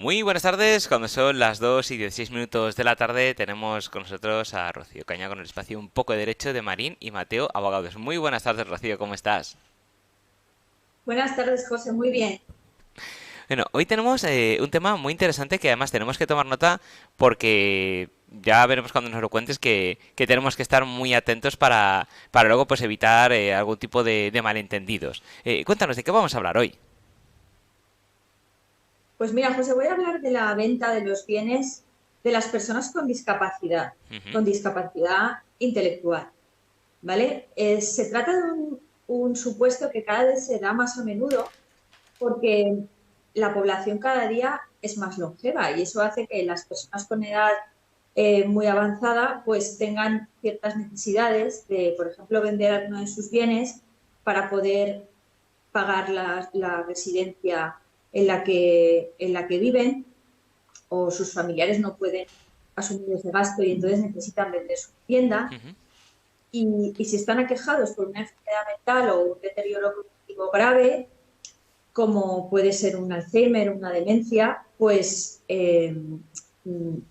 Muy buenas tardes, cuando son las 2 y 16 minutos de la tarde tenemos con nosotros a Rocío Caña con el espacio Un poco de Derecho de Marín y Mateo Abogados. Muy buenas tardes, Rocío, ¿cómo estás? Buenas tardes, José. Muy bien. Bueno, hoy tenemos un tema muy interesante que además tenemos que tomar nota porque ya veremos cuando nos lo cuentes que tenemos que estar muy atentos para luego pues evitar algún tipo de malentendidos. Cuéntanos, ¿de qué vamos a hablar hoy? Pues mira, José, voy a hablar de la venta de los bienes de las personas Ujú. con discapacidad intelectual, ¿vale? Se trata de un supuesto que cada vez se da más a menudo porque la población cada día es más longeva y eso hace que las personas con edad muy avanzada pues tengan ciertas necesidades de, por ejemplo, vender alguno de sus bienes para poder pagar la residencia en la que viven o sus familiares no pueden asumir ese gasto y entonces necesitan vender su vivienda. Y si están aquejados por una enfermedad mental o un deterioro cognitivo grave, como puede ser un Alzheimer, una demencia, pues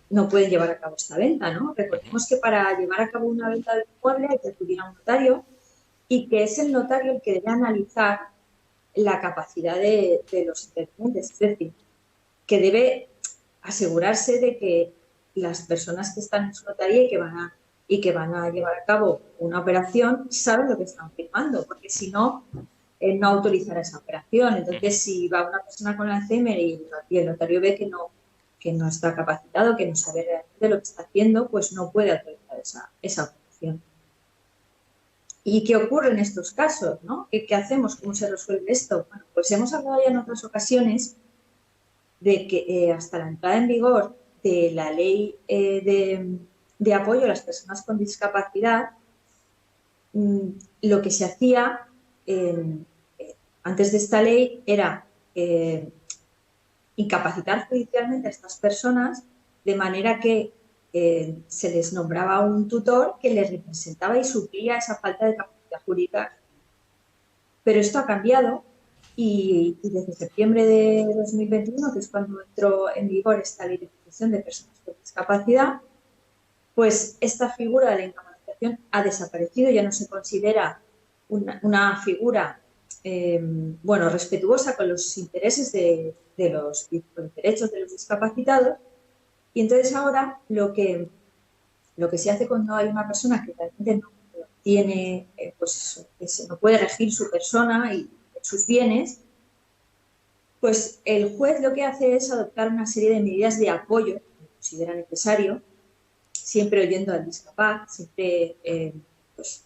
no pueden llevar a cabo esta venta, ¿no? Recordemos que para llevar a cabo una venta de inmueble hay que acudir a un notario y que es el notario el que debe analizar la capacidad de los intervinientes, es decir, que debe asegurarse de que las personas que están en su notaría y que van a llevar a cabo una operación saben lo que están firmando, porque si no, no autorizará esa operación. Entonces, si va una persona con Alzheimer y el notario ve que no está capacitado, que no sabe realmente lo que está haciendo, pues no puede autorizar esa operación. ¿Y qué ocurre en estos casos? ¿No? ¿Qué hacemos? ¿Cómo se resuelve esto? Bueno, pues hemos hablado ya en otras ocasiones de que hasta la entrada en vigor de la ley de apoyo a las personas con discapacidad, mmm, lo que se hacía eh, antes de esta ley era incapacitar judicialmente a estas personas de manera que se les nombraba un tutor que les representaba y suplía esa falta de capacidad jurídica. Pero esto ha cambiado y desde septiembre de 2021, que es cuando entró en vigor esta ley de protección de personas con discapacidad, pues esta figura de la incapacitación ha desaparecido, ya no se considera una figura bueno, respetuosa con los intereses con los derechos de los discapacitados. Y entonces ahora lo que se hace cuando hay una persona que realmente no tiene, pues que se no puede regir su persona y sus bienes, pues el juez lo que hace es adoptar una serie de medidas de apoyo que considera necesario, siempre oyendo al discapaz, siempre pues,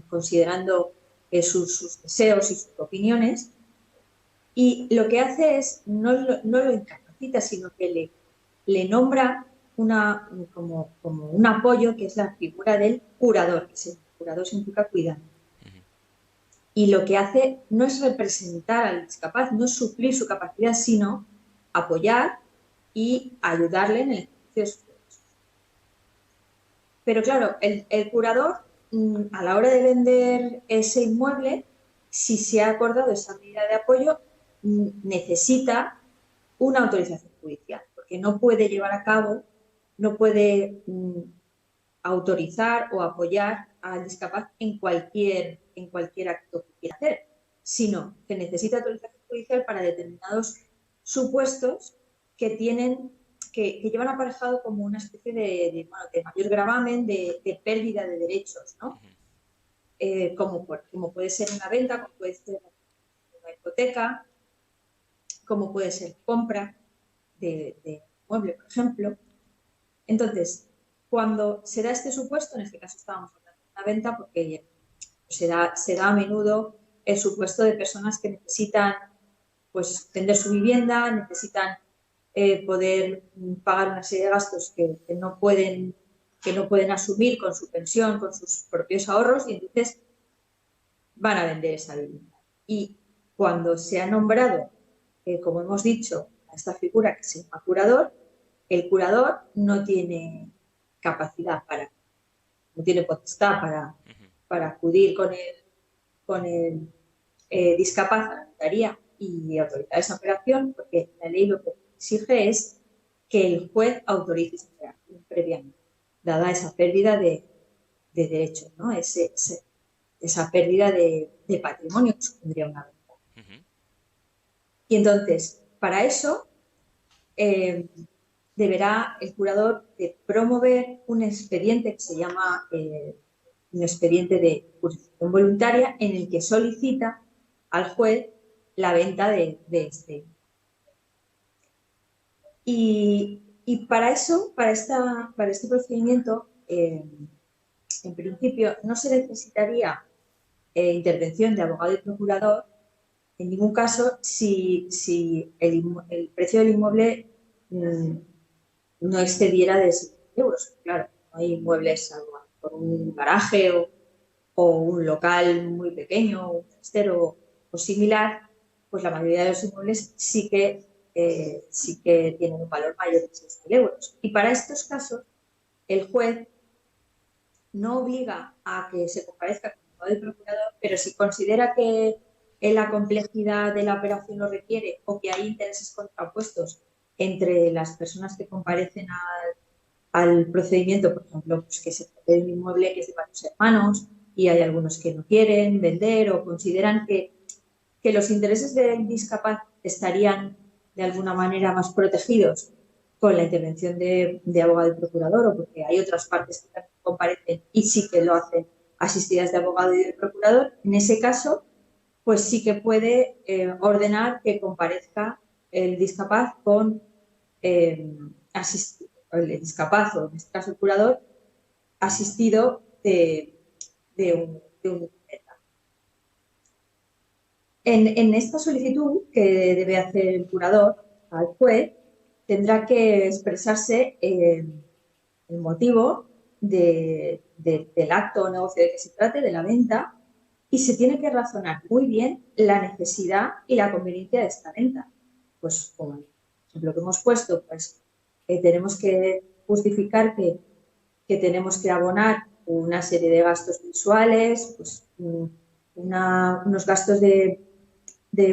considerando sus deseos y sus opiniones. Y lo que hace es, no lo incapacita, sino que le nombra como un apoyo, que es la figura del curador, que el curador significa cuidar. Y lo que hace no es representar al discapaz, no es suplir su capacidad, sino apoyar y ayudarle en el ejercicio de sus derechos. Pero claro, el curador, a la hora de vender ese inmueble, si se ha acordado esa medida de apoyo, necesita una autorización judicial, porque no puede llevar a cabo, no puede autorizar o apoyar al discapaz en cualquier acto que quiera hacer, sino que necesita autorización judicial para determinados supuestos que tienen que llevan aparejado como una especie bueno, de mayor gravamen de pérdida de derechos, ¿no? Como puede ser una venta, como puede ser una hipoteca, como puede ser compra de mueble, por ejemplo. Entonces, cuando se da este supuesto, en este caso estábamos hablando de una venta, porque se da a menudo el supuesto de personas que necesitan pues vender su vivienda, necesitan poder pagar una serie de gastos que no pueden asumir con su pensión, con sus propios ahorros, y entonces van a vender esa vivienda. Y cuando se ha nombrado, como hemos dicho, a esta figura que se llama curador, el curador no tiene capacidad no tiene potestad para acudir con el discapaz a la notaría y autorizar esa operación, porque la ley exige es que el juez autorice esa creación previamente, dada esa pérdida de derechos, ¿no? Esa pérdida de patrimonio que supondría una venta. Ujú. Y entonces, para eso, eh, deberá el curador de promover un expediente que se llama un expediente de jurisdicción voluntaria en el que solicita al juez la venta de este. Y para eso, para este procedimiento, en principio no se necesitaría intervención de abogado y procurador en ningún caso si el precio del inmueble no excediera de 6.000 euros. Claro, no hay inmuebles por un garaje o un local muy pequeño, un trastero o similar, pues la mayoría de los inmuebles sí que tienen un valor mayor de 6.000 euros. Y para estos casos, el juez no obliga a que se comparezca con el abogado del procurador, pero si considera que la complejidad de la operación lo requiere o que hay intereses contrapuestos entre las personas que comparecen al procedimiento, por ejemplo, pues que se trata de un inmueble que es de varios hermanos y hay algunos que no quieren vender o consideran que los intereses del discapaz estarían de alguna manera más protegidos con la intervención de abogado y procurador o porque hay otras partes que también comparecen y sí que lo hacen asistidas de abogado y de procurador, en ese caso, pues sí que puede ordenar que comparezca el discapaz con el discapaz o en este caso el curador asistido de un en esta solicitud que debe hacer el curador al juez, tendrá que expresarse el motivo del acto o negocio de que se trate, de la venta, y se tiene que razonar muy bien la necesidad y la conveniencia de esta venta. Pues, como ejemplo que hemos puesto, pues tenemos que justificar que tenemos que abonar una serie de gastos mensuales, pues unos gastos de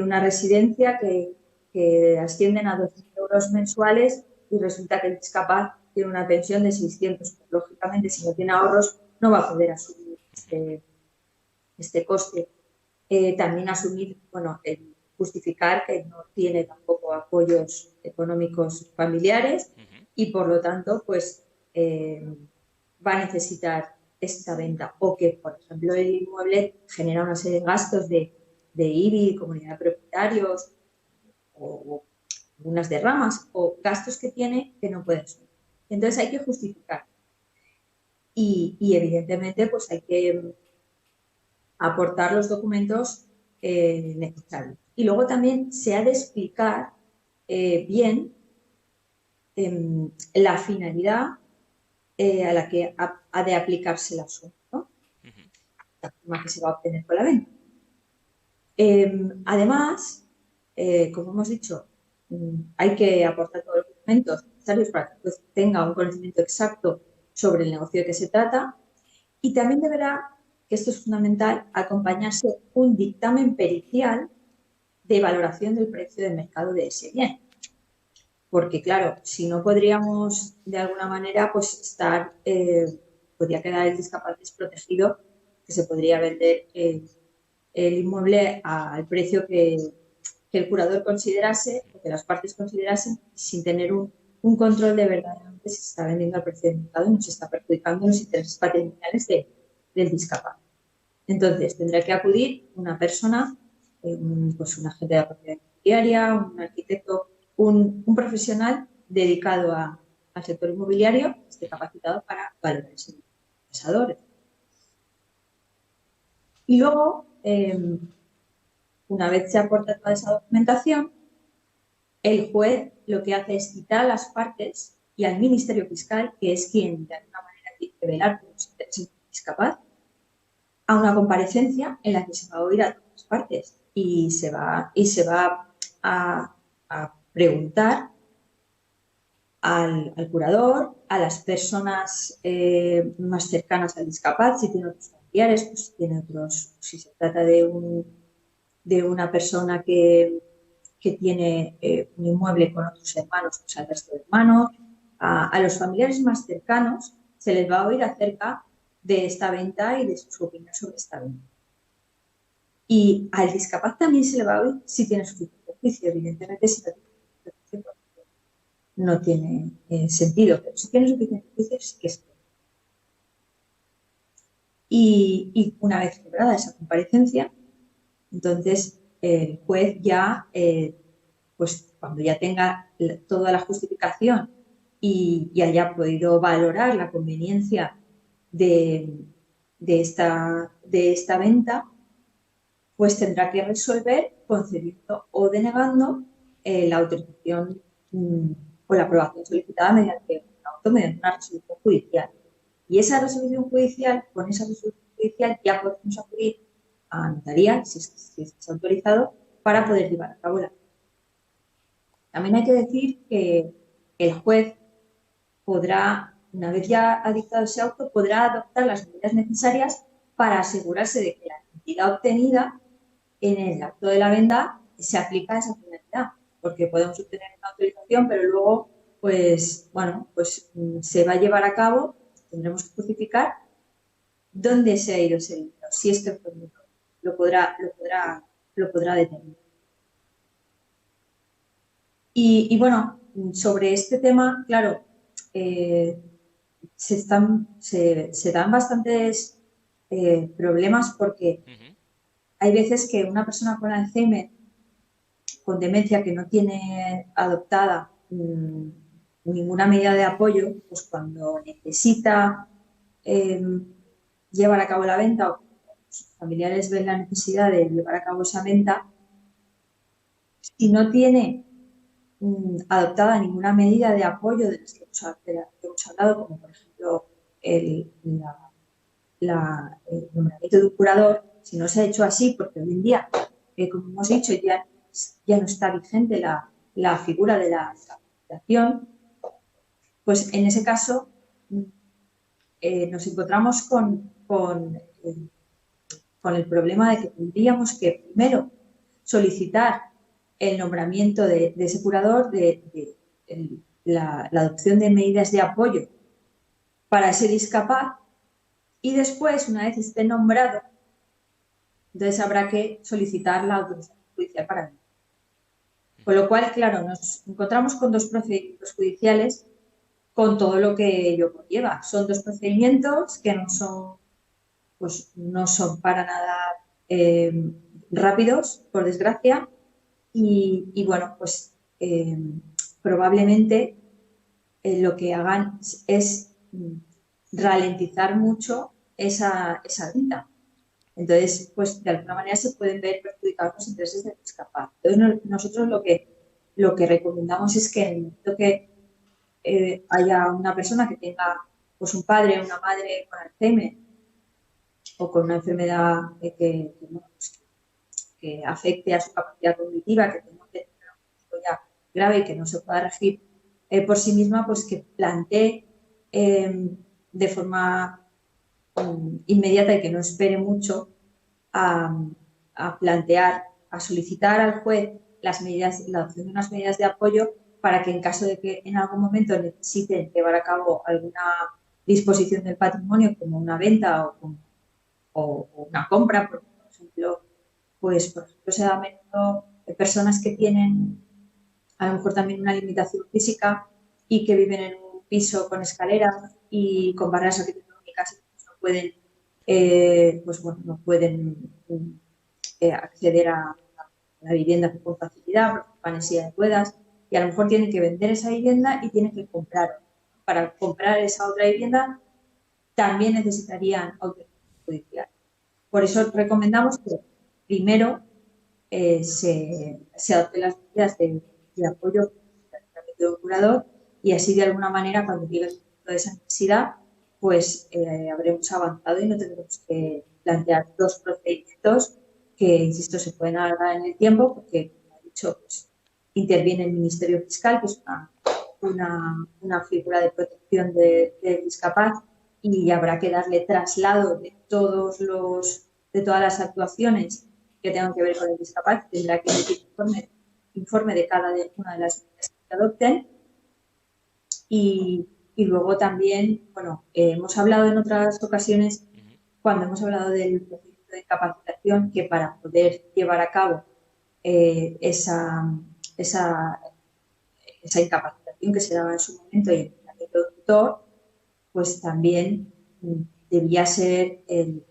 una residencia que ascienden a 2.000 euros mensuales y resulta que el discapaz tiene una pensión de 600. Pues, lógicamente, si no tiene ahorros, no va a poder asumir este coste. También asumir, bueno, justificar que no tiene tampoco apoyos económicos familiares Ujú. y, por lo tanto, pues va a necesitar esta venta o que, por ejemplo, el inmueble genera una serie de gastos de IBI, comunidad de propietarios o unas derramas o gastos que tiene que no puede asumir. Entonces hay que justificar y evidentemente pues hay que aportar los documentos necesarios. Y luego también se ha de explicar bien la finalidad a la que ha de aplicarse la suma, ¿no? Ujú. La suma que se va a obtener con la venta. Además, como hemos dicho, hay que aportar todos los documentos necesarios para que el juez tenga un conocimiento exacto sobre el negocio de que se trata y también deberá, que esto es fundamental, acompañarse un dictamen pericial de valoración del precio de mercado de ese bien. Porque, claro, si no podríamos de alguna manera, pues podría quedar el discapaz desprotegido, que se podría vender el inmueble al precio que el curador considerase o que las partes considerasen sin tener un control de verdaderamente si se está vendiendo al precio del mercado y no se está perjudicando los intereses patrimoniales del discapaz. Entonces, tendrá que acudir una persona, pues un agente de la propiedad inmobiliaria, un arquitecto, un profesional dedicado al sector inmobiliario, que esté capacitado para valorar ese pesador. Y luego, una vez se aporta toda esa documentación, el juez lo que hace es citar a las partes y al Ministerio Fiscal, que es quien de alguna manera tiene que velar por los intereses del discapaz, a una comparecencia en la que se va a oír a todas las partes y se va a preguntar al curador, a las personas más cercanas al discapaz, si tiene otros familiares, pues si tiene otros, si se trata de una persona que que tiene un inmueble con otros hermanos, pues al resto de hermanos, a los familiares más cercanos se les va a oír acerca de esta venta y de su opinión sobre esta venta. Y al discapaz también se le va a oír si tiene suficiente juicio. Evidentemente, si no tiene suficiente juicio, pues no tiene sentido, pero si tiene suficiente juicio, sí que es. Y una vez celebrada esa comparecencia, entonces el juez ya, pues cuando ya tenga toda la justificación y haya podido valorar la conveniencia de, de esta venta, pues tendrá que resolver concediendo o denegando la autorización o la aprobación solicitada mediante un auto, mediante una resolución judicial. Y esa resolución judicial, con esa resolución judicial ya podemos acudir a notaría, si es autorizado, para poder llevar a cabo la. También hay que decir que el juez podrá, una vez ya ha dictado ese auto, podrá adoptar las medidas necesarias para asegurarse de que la cantidad obtenida en el acto de la venta se aplica a esa finalidad, porque podemos obtener una autorización, pero luego, pues, bueno, pues se va a llevar a cabo, tendremos que justificar dónde se ha ido ese dinero, si es que el promotor lo podrá determinar. Y bueno, sobre este tema, claro, se dan bastantes problemas porque hay veces que una persona con Alzheimer, con demencia que no tiene adoptada ninguna medida de apoyo, pues cuando necesita llevar a cabo la venta o sus familiares ven la necesidad de llevar a cabo esa venta, si no tiene adoptada ninguna medida de apoyo de las que hemos hablado, como por ejemplo el nombramiento de un curador, si no se ha hecho así, porque hoy en día, como hemos dicho, ya no está vigente la figura de la capacitación, pues en ese caso nos encontramos con el problema de que tendríamos que primero solicitar el nombramiento de ese curador, la adopción de medidas de apoyo para ese discapaz, y después, una vez esté nombrado, entonces habrá que solicitar la autorización judicial para ello. Con lo cual, claro, nos encontramos con dos procedimientos judiciales con todo lo que ello conlleva. Son dos procedimientos que no son para nada rápidos, por desgracia, y bueno, pues probablemente lo que hagan es ralentizar mucho esa venta. Entonces, pues de alguna manera se pueden ver perjudicados los intereses del discapaz. Entonces, nosotros lo que recomendamos es que en el momento que haya una persona que tenga pues un padre o una madre con Alzheimer o con una enfermedad que afecte a su capacidad cognitiva, que tenga un diagnóstico ya grave y que no se pueda regir por sí misma, pues que plantee de forma inmediata y que no espere mucho a plantear, a solicitar al juez la adopción de unas medidas de apoyo para que en caso de que en algún momento necesiten llevar a cabo alguna disposición del patrimonio, como una venta o una compra, por ejemplo, se da a menudo personas que tienen a lo mejor también una limitación física y que viven en un piso con escaleras y con barreras arquitectónicas y no pueden acceder a la vivienda con facilidad porque van en silla de ruedas, y a lo mejor tienen que vender esa vivienda y tienen que comprar. Para comprar esa otra vivienda también necesitarían autorización judicial. Por eso recomendamos que primero se adopten las medidas de apoyo de un curador, y así de alguna manera cuando llegue el momento de esa necesidad pues habremos avanzado y no tendremos que plantear dos procedimientos que, insisto, se pueden alargar en el tiempo porque, como he dicho, pues, interviene el Ministerio Fiscal, que es una figura de protección del discapaz, y habrá que darle traslado de todas las actuaciones que tengan que ver con el discapaz. Tendrá que emitir informes informe de cada una de las medidas que se adopten. Y luego también, bueno, hemos hablado en otras ocasiones, Ujú, cuando hemos hablado del procedimiento de capacitación, que para poder llevar a cabo esa, esa, esa incapacitación que se daba en su momento y en la que todo tutor, pues también debía ser el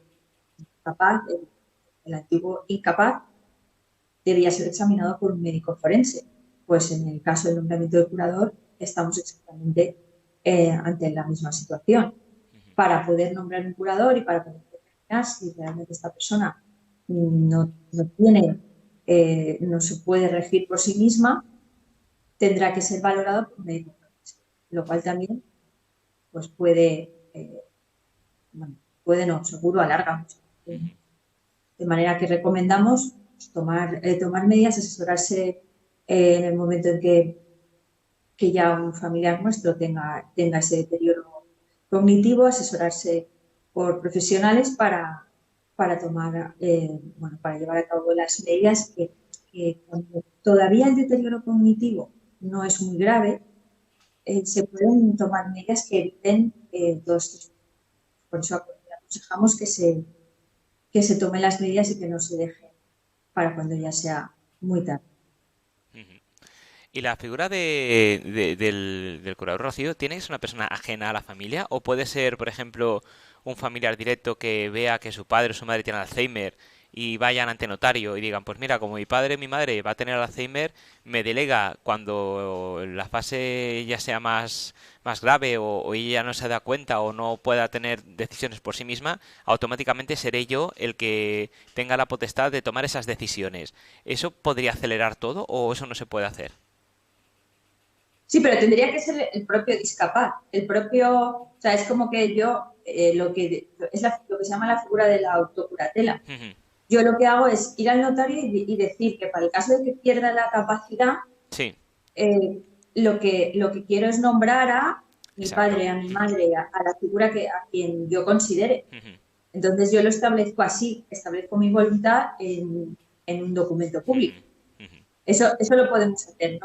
capaz, el antiguo incapaz, debía ser examinado por un médico forense. Pues en el caso del nombramiento del curador estamos exactamente ante la misma situación. ujú, Para poder nombrar un curador y para poder determinar si realmente esta persona no tiene, no se puede regir por sí misma, tendrá que ser valorado por un médico forense, lo cual también pues bueno, puede no, seguro alarga mucho. ujú. De manera que recomendamos pues, tomar medidas, asesorarse en el momento en que ya un familiar nuestro tenga ese deterioro cognitivo, asesorarse por profesionales para tomar, bueno, para llevar a cabo las medidas que cuando todavía el deterioro cognitivo no es muy grave, se pueden tomar medidas que eviten todos estos. Por eso aconsejamos que se tomen las medidas y que no se dejen para cuando ya sea muy tarde. Ujú. ¿Y la figura del curador Rocío tiene que ser una persona ajena a la familia? ¿O puede ser, por ejemplo, un familiar directo que vea que su padre o su madre tienen Alzheimer y vayan ante notario y digan, pues mira, como mi padre o mi madre va a tener Alzheimer, me delega cuando la fase ya sea más grave o ella no se da cuenta o no pueda tener decisiones por sí misma, automáticamente seré yo el que tenga la potestad de tomar esas decisiones? ¿Eso podría acelerar todo o eso no se puede hacer? Sí, pero tendría que ser el propio discapaz, el propio, o sea, es como que yo, lo que se llama la figura de la autocuratela. Ujú. Yo lo que hago es ir al notario y decir que para el caso de que pierda la capacidad, Sí, eh, lo que quiero es nombrar a mi exacto. padre, a mi Ujú, madre, a la figura a quien yo considere. ujú, Entonces yo lo establezco así, establezco mi voluntad en un documento ujú, público. ujú. Eso lo podemos hacer,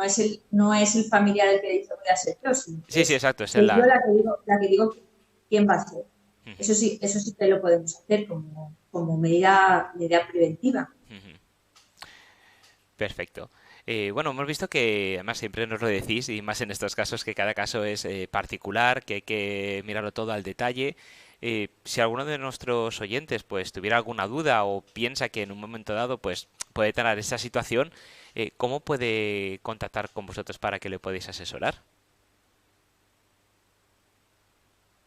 no es el familiar el que dice voy a ser yo, sino que Sí, sí, exacto. Es soy yo la... la que digo quién va a ser. Ujú, Eso sí que lo podemos hacer como medida preventiva. ujú. Perfecto. Bueno, hemos visto que, además siempre nos lo decís, y más en estos casos, que cada caso es particular, que hay que mirarlo todo al detalle. Si alguno de nuestros oyentes pues tuviera alguna duda o piensa que en un momento dado pues puede tener esa situación, ¿cómo puede contactar con vosotros para que le podáis asesorar?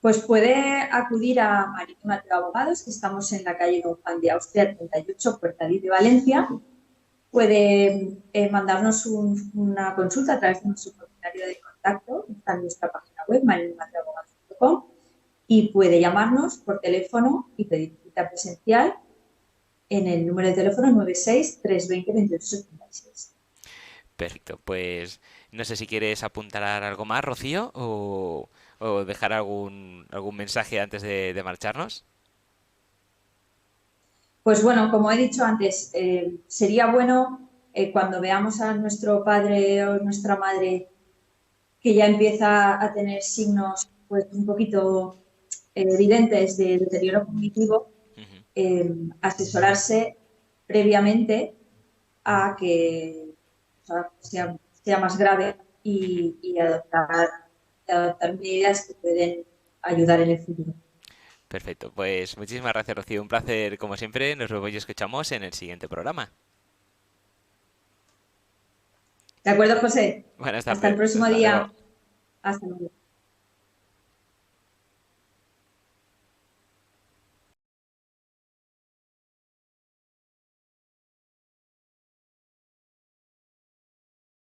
Pues puede acudir a Marítima de Abogados, que estamos en la calle Don Juan de Austria 38, Puerta de Valencia. Puede mandarnos una consulta a través de nuestro formulario de contacto, está en nuestra página web, marinimadeabogados.com, y puede llamarnos por teléfono y pedir cita presencial en el número de teléfono 96 320 2876. Perfecto. Pues no sé si quieres apuntar algo más, Rocío, o dejar algún mensaje antes de marcharnos. Pues bueno, como he dicho antes, sería bueno cuando veamos a nuestro padre o nuestra madre que ya empieza a tener signos pues un poquito evidentes de deterioro cognitivo, Ujú. asesorarse previamente a que o sea más grave Ujú. y adoptar medidas que pueden ayudar en el futuro. Perfecto, pues muchísimas gracias, Rocío. Un placer, como siempre. Nos vemos y escuchamos en el siguiente programa. ¿De acuerdo, José? Buenas Hasta el tardes, próximo hasta luego. día. Hasta luego.